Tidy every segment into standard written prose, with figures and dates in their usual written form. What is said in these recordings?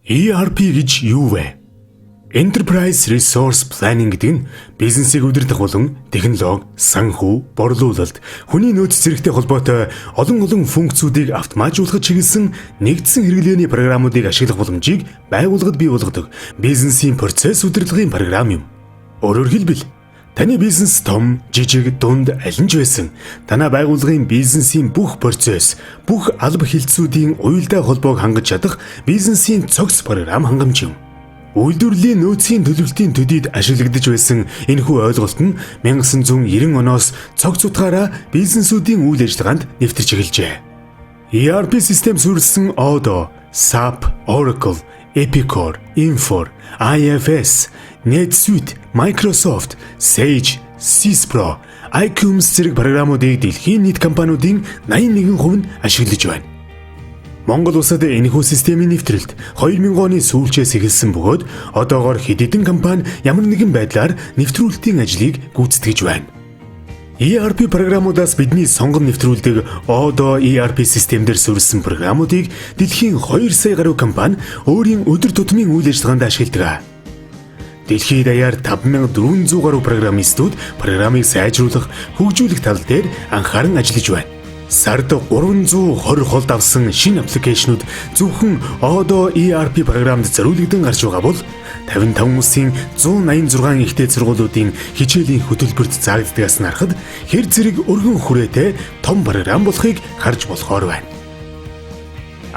ERP гэж юу вэ? Enterprise Resource Planning гэдэг нь бизнесийг удирдах болон технологи, санхүү, борлуулалт, хүний нөөц зэрэгтэй холбоотой олон функцүүдийг автоматжуулахад чиглэсэн нэгдсэн хэрэглээний програмуудыг ашиглах боломжийг байгууллагад бий болгодог бизнесийн процесс удирдлагын програм юм. Өөрөөр хэлбэл таны бизнес том, жижиг, дунд аль нь ч байсан танай байгууллагын бизнесийн бүх процесс, бүх алба хэлтсүүдийн уялдаа холбоог хангаж чадах бизнесийн цогц програм хангамж юм. Үйлдвэрлэлийн нөөцийн төлөвлөлтийн төдийд ашиглагдаж байсан энэхүү ойлголт нь 1990 оноос цогц утгаараа бизнесүүдийн үйл ажиллагаанд нэвтэрч эхэлжээ. ERP систем суурилсан Odoo, SAP, Oracle, Epicor, Infor, IFS, NetSuite, Microsoft, Sage, Syspro, iCUMS зэрэг програмуудыг дэлхийн нийт компаниудын 81% нь ашиглаж байна. Монгол улсад энэхүү системийн нэвтрэлт 2000 оны сүүлчээс эхэлсэн бөгөөд одоогоор хэд хэдэн компани ямар нэгэн байдлаар нэвтрүүлэлтийн ажлыг гүйцэтгэж байна. ERP програмуудаас бидний сонгон нэвтрүүлдэг Odoo ERP системээр суурилсан програмуудыг дэлхийн 2 сая гаруй компани өөрийн өдөр тутмын үйл ажиллагаанд ашигладаг. Дэлхийд даяар 5400 гаруй программистууд программыг сайжруулах, хөгжүүлэх тал дээр анхааран ажиллаж байна. Сард 320 холд авсан шинэ аппликейшнууд зөвхөн Odoo ERP програмд зориулагдсан гарч байгаа бол 55 улсын 186 ихтэй сургуулиудын хичээлийн хөтөлбөрт заагддагаас нь харахад хэр зэрэг өргөн хүрээтэй том програм болохыг харж болохоор байна.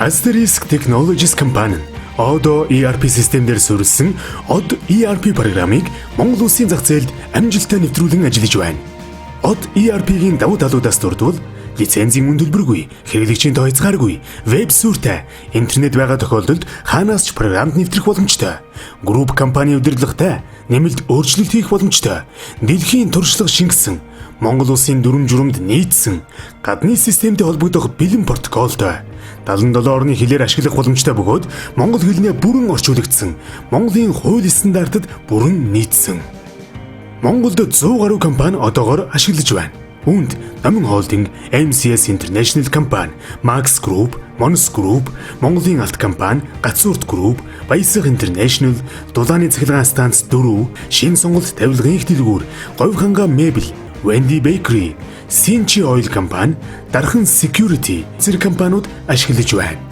Asterisk Technologies компани нь Odoo ERP системээр суурилсан Od ERP програмыг Монгол улсын зах зээлд амжилттай нэвтрүүлэн ажиллаж байна. Od ERP-ийн давуу талуудаас дурдвал лицензийн үн төлбөргүй, хэрэглэгчийн тоо хязгааргүй, веб сүртэй, интернет байгаа тохиолдолд хаанаас ч програмд нэвтрэх боломжтой, групп компани удирдлагатай, нэмэлт өөрчлөлт хийх боломжтой, дэлхийн туршлага шингэсэн, Монгол улсын дүрм журамд нийцсэн, гадны системтэй холбогдох бэлэн протоколтой, 77 орны хэлээр ашиглах боломжтой бөгөөд монгол хэлнээ бүрэн орчуулагдсан, Монголын хууль стандартад бүрэн нийцсэн. Монголд 100 гаруй компани одоогоор ашиглаж байна. Үүнд Намын Холдинг, MCS International компани, Max Group, Monos Group, Монголын алт компани, Гацуурт Group, Баясах International, Дулааны цахилгаан станц 4, Шинэ сонголт тавилгын их дэлгүүр, Говь хангаа мебель, Wendy Bakery, Sinchi Oil компани, Дархан Security зэрэг компаниуд ашиглаж байна.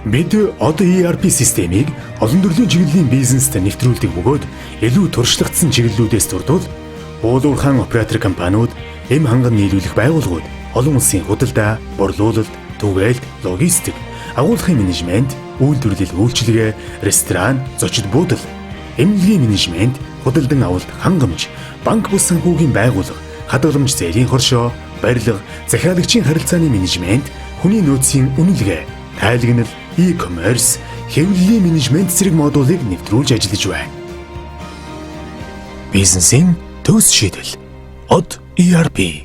Бид Odoo ERP системийг олон төрлийн чиглэлийн бизнест нэвтрүүлдэг бөгөөд илүү туршлагдсан чиглэлүүдээс дурдвал уулуурхаан оператор компаниуд, эм ханган нийлүүлэх байгууллагууд, олон улсын худалдаа, борлуулалт, түгээлт, логистик, агуулгын менежмент, үйлдвэрлэл үйлчилгээ, ресторан, зочид буудал, эмнэлгийн менежмент, худалдан авалт, хангамж, банк бус санхүүгийн байгууллага, хадгаламж зээлийн хоршоо, барилга, захиалагчийн харилцааны менежмент, хүний нөөцийн үнэлгээ, тайлагнал, e-commerce, хэвлэлийн менежмент зэрэг модулыг нэвтрүүлж ажиллаж байна. Бизнесийн төгс шийдэл Od ERP